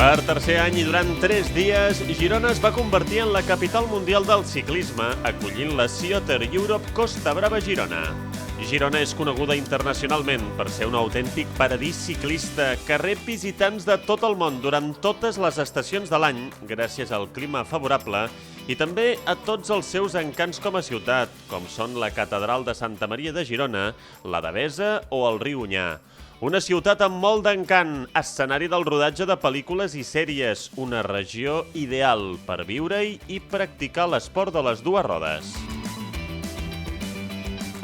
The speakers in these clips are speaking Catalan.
Per tercer any i durant 3 dies, Girona es va convertir en la capital mundial del ciclisme, acollint la Sea Otter Europe Costa Brava Girona. Girona és coneguda internacionalment per ser un autèntic paradís ciclista que rep visitants de tot el món durant totes les estacions de l'any, gràcies al clima favorable, i també a tots els seus encants com a ciutat, com són la Catedral de Santa Maria de Girona, la Devesa o el riu Onyar. Una ciutat amb molt d'encant, escenari del rodatge de pel·lícules i sèries, una regió ideal per viure-hi i practicar l'esport de les dues rodes.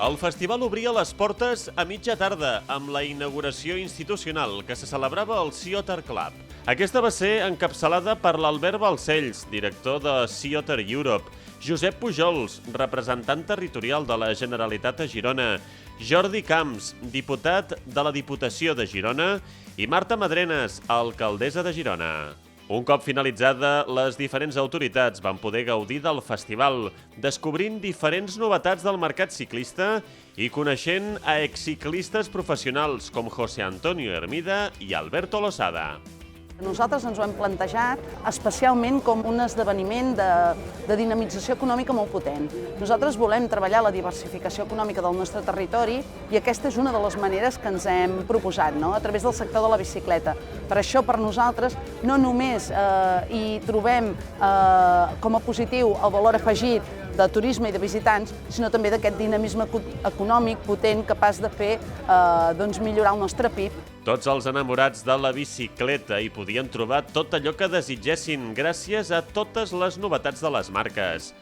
El festival obria les portes a mitja tarda amb la inauguració institucional que se celebrava al Sea Otter Club. Aquesta va ser encapçalada per l'Albert Balcells, director de Sea Otter Europe, Josep Pujols, representant territorial de la Generalitat a Girona, Jordi Camps, diputat de la Diputació de Girona, i Marta Madrenes, alcaldessa de Girona. Un cop finalitzada, les diferents autoritats van poder gaudir del festival, descobrint diferents novetats del mercat ciclista i coneixent a exciclistes professionals com José Antonio Hermida i Alberto Losada. Nosaltres ens ho hem plantejat especialment com un esdeveniment de dinamització econòmica molt potent. Nosaltres volem treballar la diversificació econòmica del nostre territori i aquesta és una de les maneres que ens hem proposat, a través del sector de la bicicleta. Per això, per nosaltres, no només hi trobem com a positiu el valor afegit de turisme i de visitants, sinó també d'aquest dinamisme econòmic potent capaç de fer millorar el nostre PIB. Tots els enamorats de la bicicleta hi podien trobar tot allò que desitgessin gràcies a totes les novetats de les marques.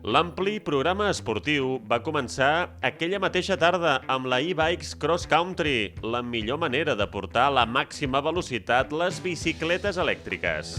L'ampli programa esportiu va començar aquella mateixa tarda amb la e-Bikes Cross Country, la millor manera de portar a la màxima velocitat les bicicletes elèctriques.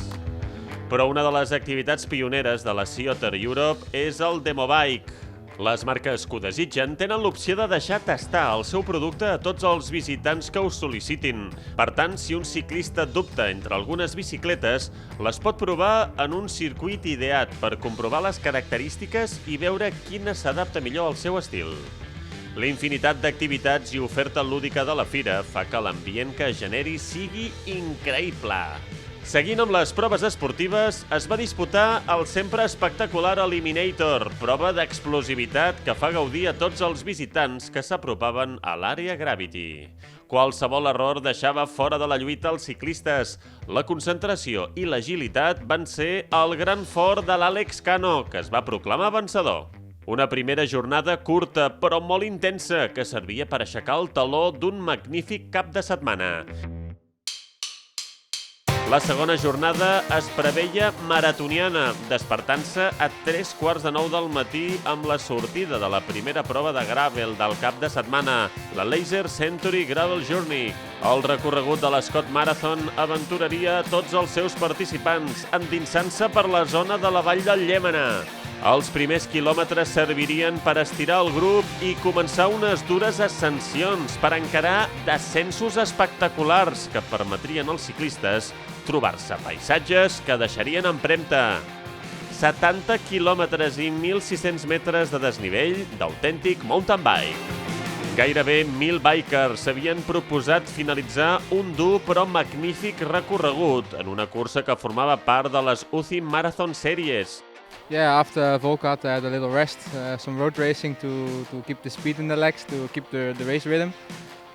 Però una de les activitats pioneres de la Sea Otter Europe és el Demobike. Les marques que ho desitgen tenen l'opció de deixar tastar el seu producte a tots els visitants que ho sol·licitin. Per tant, si un ciclista dubta entre algunes bicicletes, les pot provar en un circuit ideat per comprovar les característiques i veure quina s'adapta millor al seu estil. La infinitat d'activitats i oferta lúdica de la fira fa que l'ambient que es generi sigui increïble. Seguint amb les proves esportives, es va disputar el sempre espectacular Eliminator, prova d'explosivitat que fa gaudir a tots els visitants que s'apropaven a l'àrea Gravity. Qualsevol error deixava fora de la lluita els ciclistes. La concentració i l'agilitat van ser el gran fort de l'Àlex Cano, que es va proclamar vencedor. Una primera jornada curta, però molt intensa, que servia per aixecar el taló d'un magnífic cap de setmana. La segona jornada es preveia maratoniana, despertant-se a 8:45 del matí amb la sortida de la primera prova de gravel del cap de setmana, la Laser Century Gravel Journey. El recorregut de l'Scott Marathon aventuraria tots els seus participants, endinsant-se per la zona de la Vall del Llémena. Els primers quilòmetres servirien per estirar el grup i començar unes dures ascensions per encarar descensos espectaculars que permetrien als ciclistes trobar-se paisatges que deixarien empremta. 70 quilòmetres i 1.600 metres de desnivell d'autèntic mountain bike. Gairebé 1.000 bikers s'havien proposat finalitzar un dur però magnífic recorregut en una cursa que formava part de les UCI Marathon Series. Yeah, after Volcat I had a little rest, some road racing to keep the speed in the legs, to keep the race rhythm.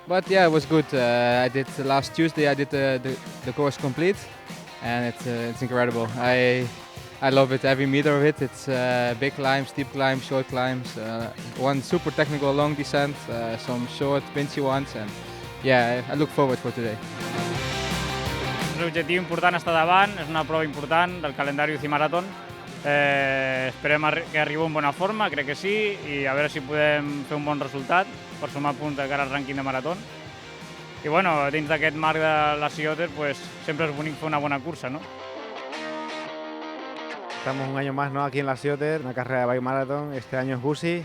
But yeah, it was good. I did last Tuesday. I did the course complete, and it's incredible. I love it. Every meter of it. It's big climbs, steep climbs, short climbs. One super technical long descent, some short pinchy ones, and yeah, I look forward for today. L'objectiu important està davant. És una prova important del calendari UCI Marathon. Esperem que arribi en bona forma, crec que sí, i a veure si podem fer un bon resultat per sumar punts de cara al rànquing de marató. I bueno, dins d'aquest marc de la Sea Otter, pues sempre és bonic fer una bona cursa, ¿no? Estamos un año más, ¿no?, aquí en la Sea Otter, una carrera de bike marathon. Este año es UCI,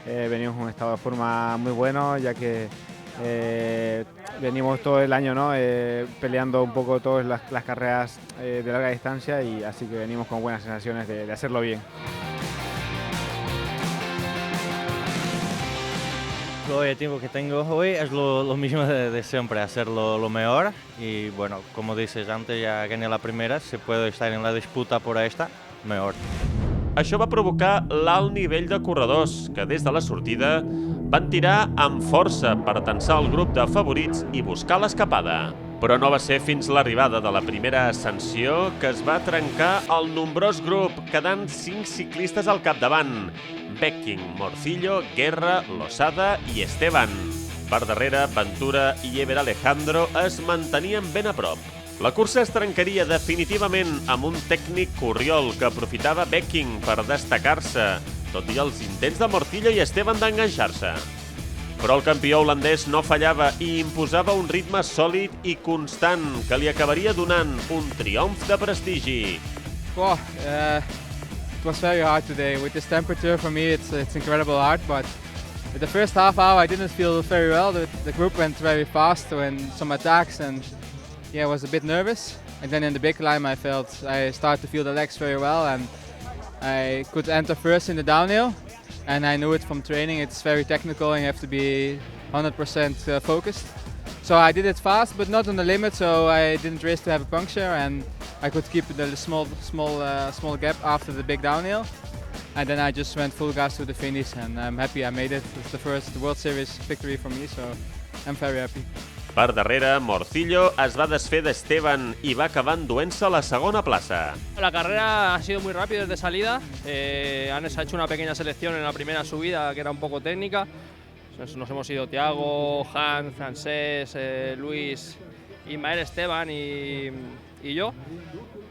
venimos en un estado de forma muy bueno, ya que venimos todo el año, ¿no?, peleando un poco todas las carreras de larga distancia, y así que venimos con buenas sensaciones de hacerlo bien. el tiempo que tengo hoy es lo mismo de siempre, hacerlo lo mejor y bueno, como dices antes, ya gané la primera, si puedo estar en la disputa por esta, mejor. Això va provocar l'alt nivell de corredors, que des de la sortida van tirar amb força per tensar el grup de favorits i buscar l'escapada. Però no va ser fins l'arribada de la primera ascensió que es va trencar el nombrós grup, quedant 5 ciclistes al capdavant: Becking, Morcillo, Guerra, Losada i Esteban. Per darrere, Ventura i Ever Alejandro es mantenien ben a prop. La cursa es trencaria definitivament amb un tècnic corriol que aprofitava Becking per destacar-se, tot i els intents de Morcillo i Esteban d'enganxar-se. Però el campió holandès no fallava i imposava un ritme sòlid i constant que li acabaria donant un triomf de prestigi. It was very hard today. With this temperature, for me, it's incredible hard. But the first half hour, I didn't feel very well. The group went very fast and some attacks, and I was a bit nervous. And then in the big climb, I started to feel the legs very well, and I could enter first in the downhill. And I knew it from training. It's very technical, and you have to be 100% focused. So I did it fast, but not on the limit. So I didn't race to have a puncture, and I could keep the small gap after the big downhill. And then I just went full gas to the finish, and I'm happy I made it. It's the first World Series victory for me, so I'm very happy. Per darrere, Morcillo es va desfer d'Esteban i va acabar enduent-se la segona plaça. La carrera ha sido muy rápida desde salida. Anes ha hecho una pequeña selección en la primera subida que era un poco técnica. Nos hemos ido Thiago, Hans, Francés, Luis, Ismael, Esteban y yo.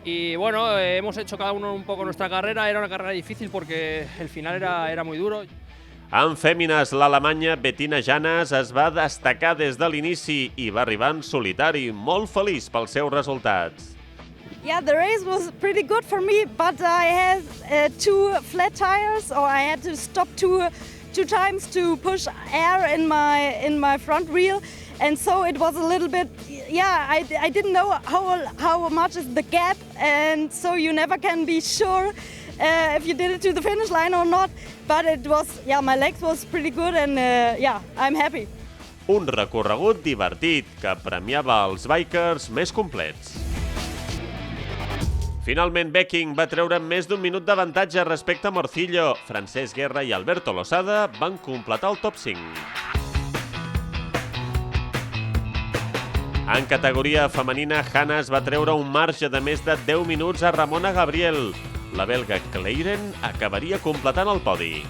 Y bueno, hemos hecho cada uno un poco nuestra carrera. Era una carrera difícil porque el final era muy duro. En fèmines, l'alemanya Bettina Janas es va destacar des de l'inici i va arribar en solitari, molt feliç pels seus resultats. Yeah, the race was pretty good for me, but I had 2 flat tires, or I had to stop two times to push air in my front wheel, and so it was a little bit. Yeah, I didn't know how much is the gap, and so you never can be sure if you did it to the finish line or not. But it was, my legs was pretty good, and I'm happy. Un recorregut divertit que premiava els bikers més complets. Finalment, Becking va treure més d'1 minut d'avantatge respecte a Morcillo. Francesc Guerra i Alberto Losada van completar el top 5. En categoria femenina, Hanas va treure un marge de més de 10 minuts a Ramona Gabriel. La belga Cleiren acabaria completant el podi.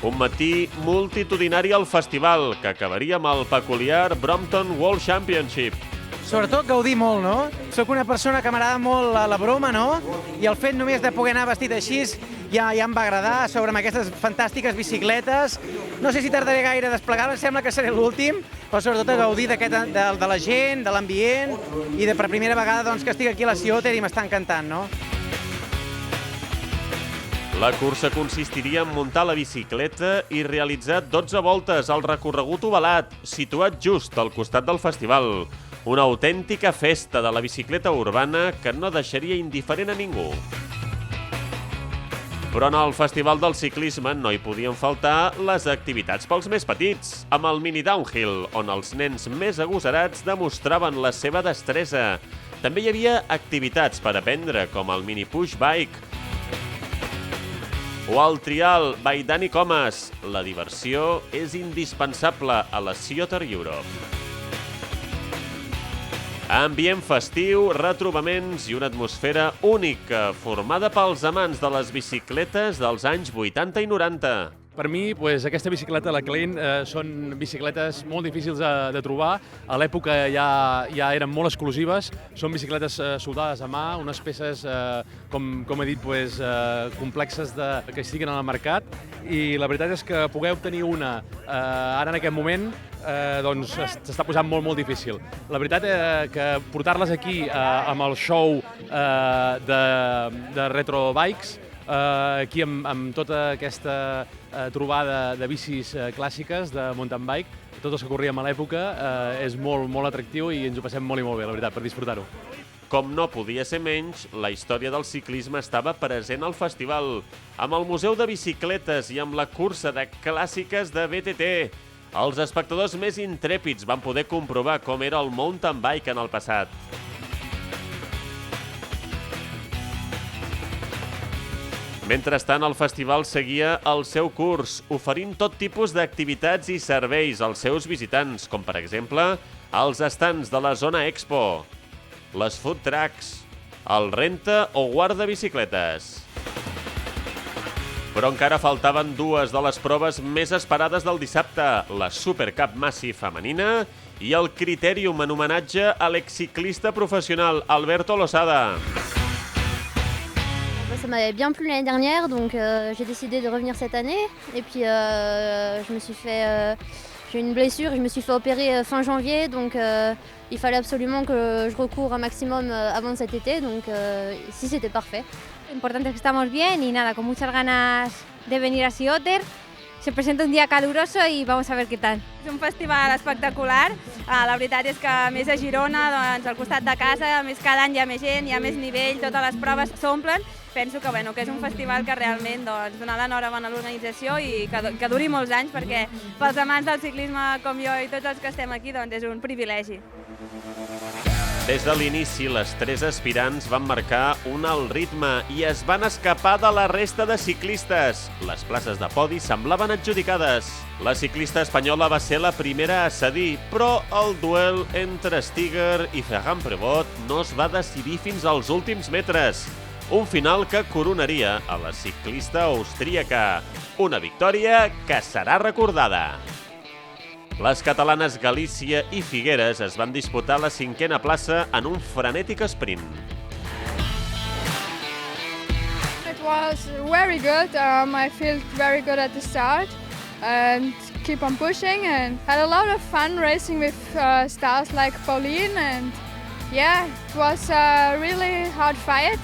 Un matí multitudinari al festival, que acabaria amb el peculiar Brompton World Championship. Sobretot gaudir molt, no? Soc una persona que m'agrada molt la broma, no? I el fet només de poder anar vestit així ja em va agradar, sobre amb aquestes fantàstiques bicicletes. No sé si tardaré gaire a desplegar-les, sembla que seré l'últim, però sobretot a gaudir de la gent, de l'ambient, i per primera vegada que estic aquí a la Cioter i m'està encantant, no? La cursa consistiria en muntar la bicicleta i realitzar 12 voltes al recorregut ovalat, situat just al costat del festival. Una autèntica festa de la bicicleta urbana que no deixaria indiferent a ningú. Però en el Festival del Ciclisme no hi podien faltar les activitats pels més petits, amb el mini downhill, on els nens més agosarats demostraven la seva destresa. També hi havia activitats per aprendre, com el mini push bike o el trial by Dani Comas. La diversió és indispensable a la Cioter Europe. Ambient festiu, retrobaments i una atmosfera única, formada pels amants de les bicicletes dels anys 80 i 90. Per mi, aquesta bicicleta, la Klein, són bicicletes molt difícils de trobar. A l'època ja eren molt exclusives. Són bicicletes soldades a mà, unes peces, com he dit, complexes que estiguen al mercat. I la veritat és que poder obtenir una ara en aquest moment s'està posant molt difícil. La veritat és que portar-les aquí amb el show de Retro Bikes, aquí amb tota aquesta trobada de bicis clàssiques de mountain bike, tots els que corríem a l'època, és molt atractiu i ens ho passem molt i molt bé, la veritat, per disfrutar-ho. Com no podia ser menys, la història del ciclisme estava present al festival, amb el Museu de Bicicletes i amb la cursa de clàssiques de BTT. Els espectadors més intrèpids van poder comprovar com era el mountain bike en el passat. Mentrestant, el festival seguia el seu curs, oferint tot tipus d'activitats i serveis als seus visitants, com per exemple els estands de la zona Expo, les food trucks, el renta o guarda bicicletes. Però encara faltaven dues de les proves més esperades del dissabte, la Supercup Massi femenina i el Critérium en homenatge a l'exciclista professional Alberto Losada. Ça m'avait bien plu l'année dernière, donc j'ai décidé de revenir cette année. Et puis j'ai eu une blessure et je me suis fait opérer fin janvier, donc il fallait absolument que je recours un maximum avant cet été, donc ici c'était parfait. Lo importante es que estamos bien y nada, con muchas ganas de venir a Sioter. Se presenta un dia caluroso i vamos a ver qué tal. És un festival espectacular. La veritat és que més a Girona, doncs, al costat de casa, més cada any hi ha més gent, hi ha més nivell, totes les proves s'omplen. Penso que, que és un festival que realment donar l'enhorabona a l'organització i que duri molts anys, perquè pels amants del ciclisme com jo i tots els que estem aquí és un privilegi. Des de l'inici, les tres aspirants van marcar un alt ritme i es van escapar de la resta de ciclistes. Les places de podi semblaven adjudicades. La ciclista espanyola va ser la primera a cedir, però el duel entre Stiger i Ferran Prevot no es va decidir fins als últims metres. Un final que coronaria a la ciclista austríaca. Una victòria que serà recordada. Les catalanes Galícia i Figueres es van disputar la 5a plaça en un frenètic sprint. It was very good. I felt very good at the start and keep on pushing and had a lot of fun racing with stars like Pauline, and yeah, it was a really hard fight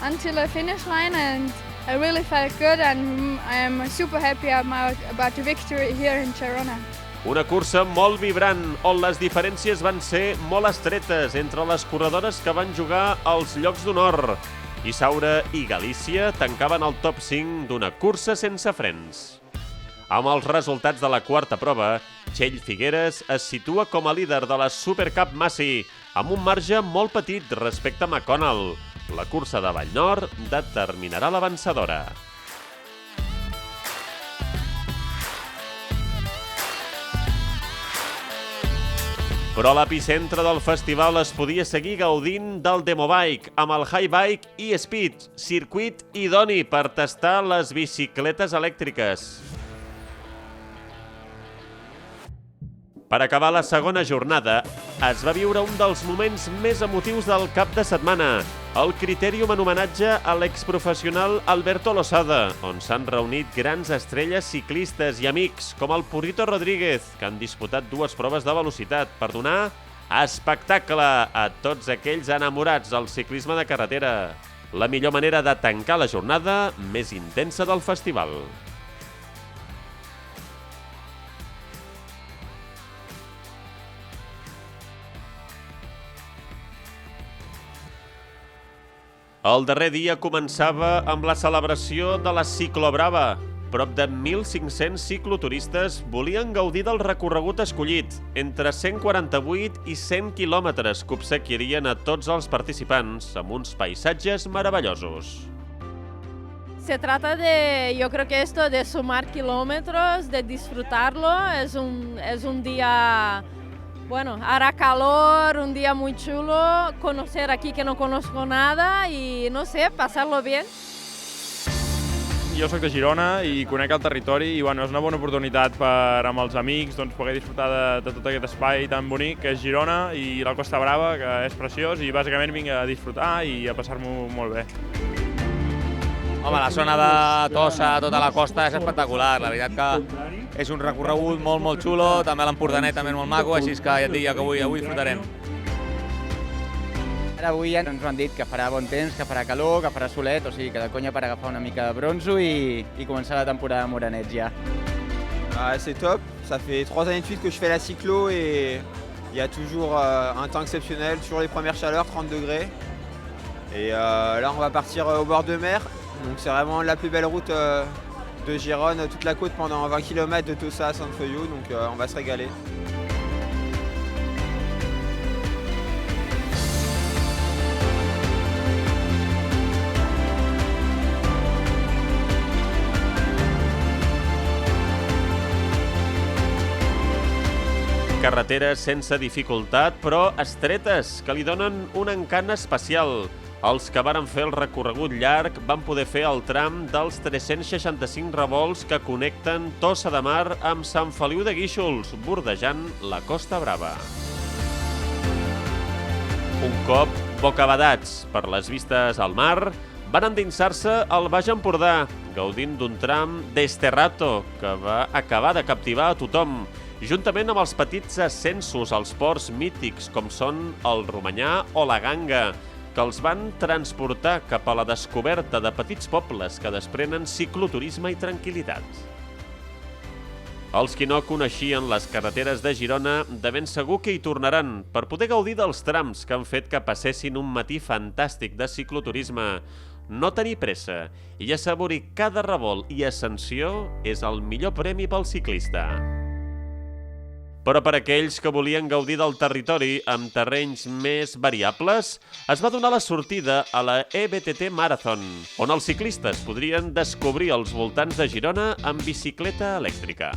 until the finish line, and I really felt good and I'm super happy about the victory here in Girona. Una cursa molt vibrant, on les diferències van ser molt estretes entre les corredores que van jugar als llocs d'honor. Isaura i Galícia tancaven el top 5 d'una cursa sense frens. Amb els resultats de la quarta prova, Txell Figueres es situa com a líder de la Supercup Massi, amb un marge molt petit respecte a McConnell. La cursa de Vallnord determinarà la vencedora. Però a l'epicentre del festival es podia seguir gaudint del Demobike, amb el High Bike i Speed, circuit idoni per tastar les bicicletes elèctriques. Per acabar la segona jornada, es va viure un dels moments més emotius del cap de setmana, el Critérium en homenatge a l'exprofessional Alberto Losada, on s'han reunit grans estrelles ciclistes i amics, com el Purrito Rodríguez, que han disputat 2 proves de velocitat per donar espectacle a tots aquells enamorats del ciclisme de carretera. La millor manera de tancar la jornada més intensa del festival. El darrer dia començava amb la celebració de la Ciclobrava. Prop de 1.500 cicloturistes volien gaudir del recorregut escollit, entre 148 i 100 quilòmetres que obsequiarien a tots els participants amb uns paisatges meravellosos. Se trata yo creo que esto de sumar kilómetros, de disfrutarlo, es un día... Bueno, hará calor, un día muy chulo, conocer aquí que no conozco nada y, no sé, pasarlo bien. Jo soc de Girona i conec el territori i és una bona oportunitat per amb els amics poder disfrutar de tot aquest espai tan bonic que és Girona i la Costa Brava, que és preciós, i bàsicament vinc a disfrutar i a passar-m'ho molt bé. Home, la zona de Tossa, tota la costa, és espectacular. La veritat que és un recorregut molt xulo, també l'Empordanet també és molt maco, així que ja et dic que avui disfrutarem. Avui ja ens han dit que farà bon temps, que farà calor, que farà solet, o sigui que de conya per agafar una mica de bronzo i començar la temporada de Moranets ja. C'est top, ça fait 3 années de suite que je fais la cyclo et Il y a toujours un temps exceptionnel, toujours les premières chaleurs, 30 degrés. Et là, on va partir au bord de mer. Donc c'est vraiment la plus belle route de Gérone, toute la côte pendant 20 km de Tossa à Sanfeuillou. Donc on va se régaler. Carreteres sense dificultat, però estretes, que li donen un encant especial. Els que varen fer el recorregut llarg van poder fer el tram dels 365 revolts que connecten Tossa de Mar amb Sant Feliu de Guíxols, bordejant la Costa Brava. Un cop bocabadats per les vistes al mar, van endinsar-se al Baix Empordà, gaudint d'un tram d'Esterrato que va acabar de captivar a tothom, juntament amb els petits ascensos als ports mítics com són el Romanyà o la Ganga, que els van transportar cap a la descoberta de petits pobles que desprenen cicloturisme i tranquil·litat. Els qui no coneixien les carreteres de Girona de ben segur que hi tornaran per poder gaudir dels trams que han fet que passessin un matí fantàstic de cicloturisme. No tenir pressa i assaborir cada revolt i ascensió és el millor premi pel ciclista. Però per aquells que volien gaudir del territori amb terrenys més variables, es va donar la sortida a la EBTT Marathon, on els ciclistes podrien descobrir els voltants de Girona amb bicicleta elèctrica.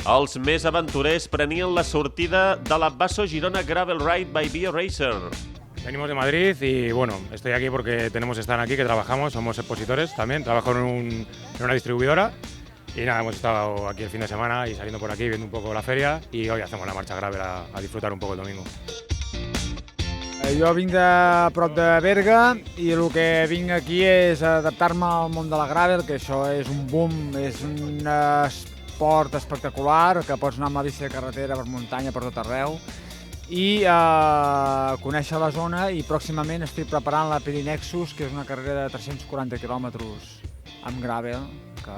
Els més aventurers prenien la sortida de la Basso Girona Gravel Ride by Via Racer. Venimos de Madrid y bueno, estoy aquí porque tenemos stand aquí que trabajamos, somos expositores también, trabajo en una distribuidora. Y nada, hemos estado aquí el fin de semana y saliendo por aquí, viendo un poco la feria y hoy hacemos la marcha gravel a disfrutar un poco el domingo. Jo vinc de prop de Berga i el que vinc aquí és adaptar-me al món de la gravel, que això és un boom, és un esport espectacular, que pots anar amb la bici de carretera per muntanya per tot arreu i conèixer la zona, i pròximament estic preparant la Pirinexus, que és una carrera de 340 quilòmetres amb gravel, que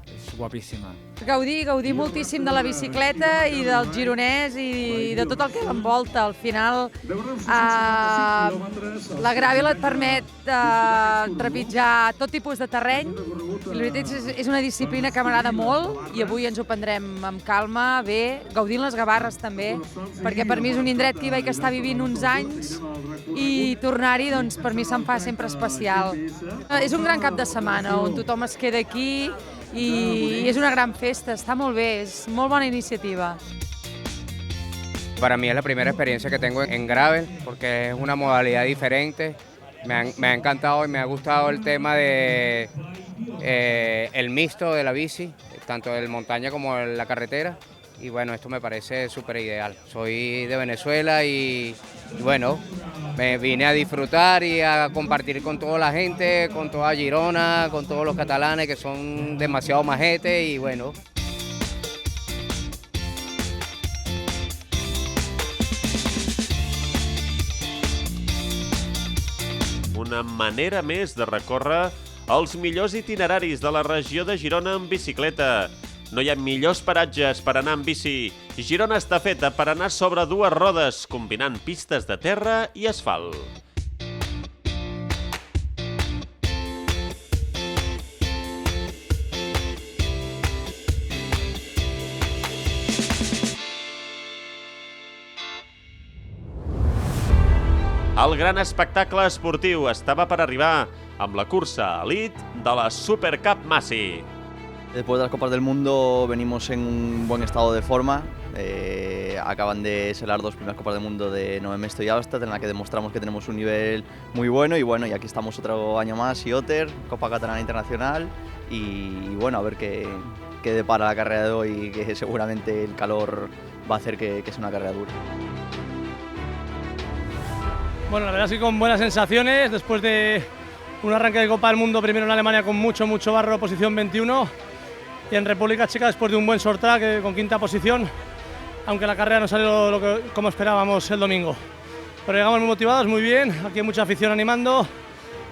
és guapíssima. Gaudir moltíssim de la bicicleta i del gironès i de tot el que l'envolta. Al final, la gravel et permet trepitjar tot tipus de terreny. I la veritat és una disciplina que m'agrada molt i avui ens ho prendrem amb calma, bé, gaudint les Gavarres també, perquè per mi és un indret que hi vaig estar vivint uns anys i tornar-hi, doncs, per mi se'm fa sempre especial. És un gran cap de setmana on tothom es queda aquí y es una gran festa, está muy bien, es muy buena iniciativa. Para mí es la primera experiencia que tengo en gravel porque es una modalidad diferente. Me ha encantado y me ha gustado el tema de el mixto de la bici, tanto en montaña como en la carretera. Y bueno, esto me parece súper ideal. Soy de Venezuela y bueno, me vine a disfrutar y a compartir con toda la gente, con toda Girona, con todos los catalanes que son demasiado majetes y bueno. Una manera més de recórrer els millors itineraris de la regió de Girona en bicicleta. No hi ha millors paratges per anar en bici. Girona està feta per anar sobre dues rodes, combinant pistes de terra i asfalt. El gran espectacle esportiu estava per arribar amb la cursa Elite de la Super Cup Masi. Después de las Copas del Mundo venimos en un buen estado de forma. Acaban de ser las dos primeras Copas del Mundo de Nové Mesto y Alstad, en la que demostramos que tenemos un nivel muy bueno y aquí estamos otro año más, IOTER, Copa Catalana Internacional y bueno, a ver qué depara la carrera de hoy, que seguramente el calor va a hacer que sea una carrera dura. Bueno, la verdad es que con buenas sensaciones, después de un arranque de Copa del Mundo, primero en Alemania con mucho barro, posición 21, y en República Checa después de un buen short track con quinta posición, aunque la carrera no salió como esperábamos el domingo. Pero llegamos muy motivados, muy bien, aquí hay mucha afición animando,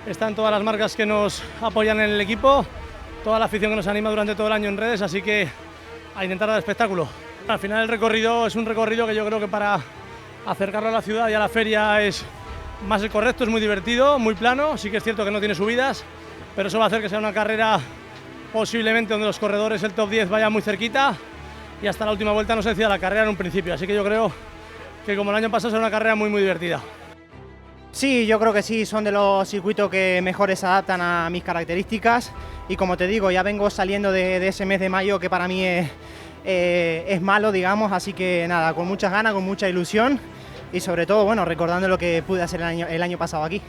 están todas las marcas que nos apoyan en el equipo, toda la afición que nos anima durante todo el año en redes, así que a intentar dar espectáculo. Al final el recorrido es un recorrido que yo creo que para acercarlo a la ciudad y a la feria es más el correcto, es muy divertido, muy plano, sí que es cierto que no tiene subidas, pero eso va a hacer que sea una carrera posiblemente donde los corredores, el top 10 vaya muy cerquita y hasta la última vuelta no se decida la carrera en un principio, así que yo creo que como el año pasado será una carrera muy divertida. Sí, yo creo que sí, son de los circuitos que mejor se adaptan a mis características y como te digo, ya vengo saliendo de ese mes de mayo que para mí es malo, digamos, así que nada, con muchas ganas, con mucha ilusión y sobre todo, bueno, recordando lo que pude hacer el año pasado aquí.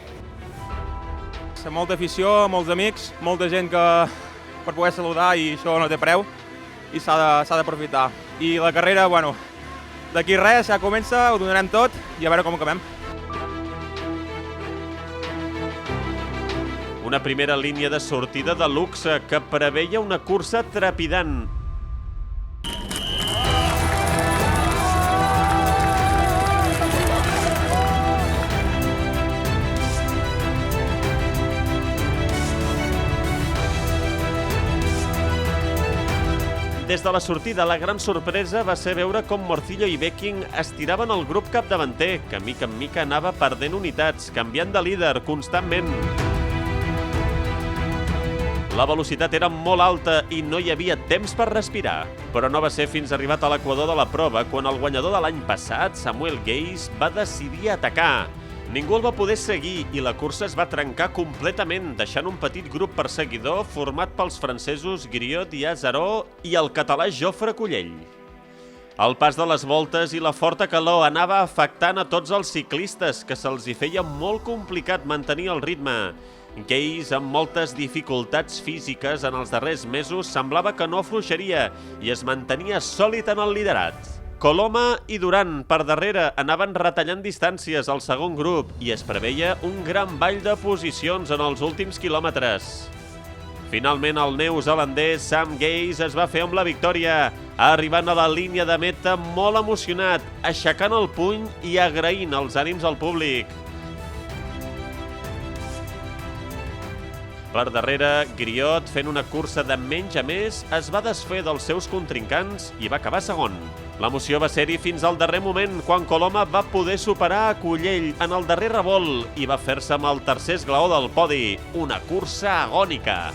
Molta afició, molts amics, molta gent que per poder saludar i això no té preu i s'ha d'aprofitar. I la carrera, bueno, d'aquí res, ja comença, ho donarem tot i a veure com acabem. Una primera línia de sortida de luxe que preveia una cursa trepidant. Des de la sortida, la gran sorpresa va ser veure com Morcillo i Becking estiraven el grup capdavanter, que mica en mica anava perdent unitats, canviant de líder constantment. La velocitat era molt alta i no hi havia temps per respirar. Però no va ser fins arribat a l'equador de la prova quan el guanyador de l'any passat, Samuel Geiss, va decidir atacar. Ningú el va poder seguir i la cursa es va trencar completament, deixant un petit grup perseguidor format pels francesos Griot i Azaró i el català Jofre Collell. El pas de les voltes i la forta calor anava afectant a tots els ciclistes, que se'ls hi feia molt complicat mantenir el ritme. Geiss, amb moltes dificultats físiques en els darrers mesos, semblava que no afluixaria i es mantenia sòlid en el liderat. Coloma i Duran, per darrere, anaven retallant distàncies al segon grup i es preveia un gran ball de posicions en els últims quilòmetres. Finalment, el neozelandès Sam Geiss es va fer amb la victòria, arribant a la línia de meta molt emocionat, aixecant el puny i agraint els ànims al públic. Per darrere, Griot, fent una cursa de menys a més, es va desfer dels seus contrincants i va acabar segon. L'emoció va ser-hi fins al darrer moment, quan Coloma va poder superar a Collell en el darrer revolt i va fer-se amb el tercer esglaó del podi. Una cursa agònica.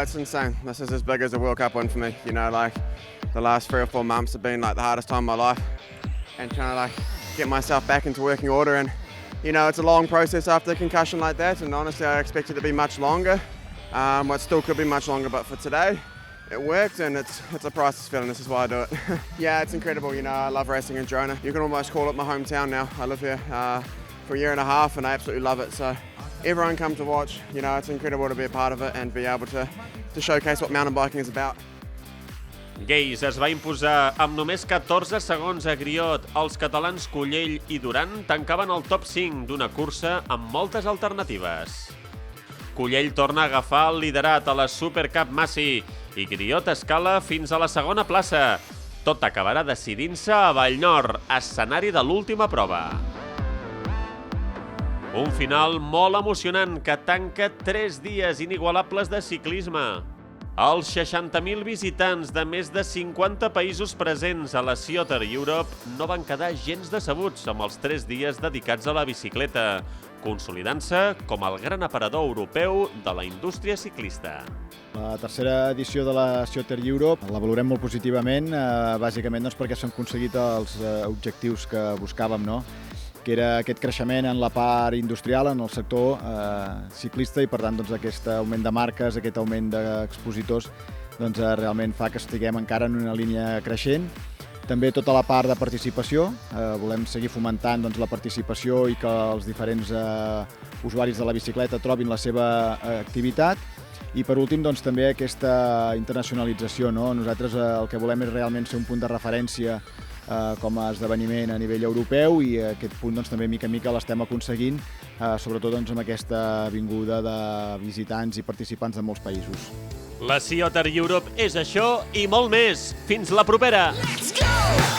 It's insane. This is as big as a World Cup win for me. You know, like the last 3 or 4 months have been like the hardest time of my life, and trying to like get myself back into working order. And you know, it's a long process after a concussion like that. And honestly, I expected it to be much longer. It still could be much longer, but for today, it worked, and it's a priceless feeling. This is why I do it. Yeah, it's incredible. You know, I love racing in Girona. You can almost call it my hometown now. I live here for a year and a half, and I absolutely love it. So everyone come to watch. You know, it's incredible to be a part of it and be able to showcase what mountain biking is about. Geiss es va imposar amb només 14 segons a Griot. Els catalans Collell i Duran tancaven el top 5 d'una cursa amb moltes alternatives. Collell torna a agafar el liderat a la Supercup Massi i Griot escala fins a la segona plaça. Tot acabarà decidint-se a Vallnor, escenari de l'última prova. Un final molt emocionant que tanca 3 dies inigualables de ciclisme. Els 60.000 visitants de més de 50 països presents a la Sea Otter Europe no van quedar gens decebuts amb els 3 dies dedicats a la bicicleta, consolidant-se com el gran aparador europeu de la indústria ciclista. La tercera edició de la Sea Otter Europe la valorem molt positivament, bàsicament perquè s'han aconseguit els objectius que buscàvem, no? Que era aquest creixement en la part industrial, en el sector ciclista, i per tant aquest augment de marques, aquest augment d'expositors realment fa que estiguem encara en una línia creixent. També tota la part de participació, volem seguir fomentant la participació i que els diferents usuaris de la bicicleta trobin la seva activitat. I per últim també aquesta internacionalització. Nosaltres el que volem és realment ser un punt de referència com a esdeveniment a nivell europeu, i aquest punt també mica en mica l'estem aconseguint, sobretot amb aquesta vinguda de visitants i participants de molts països. La Sea Otter Europe és això i molt més. Fins la propera! Let's go!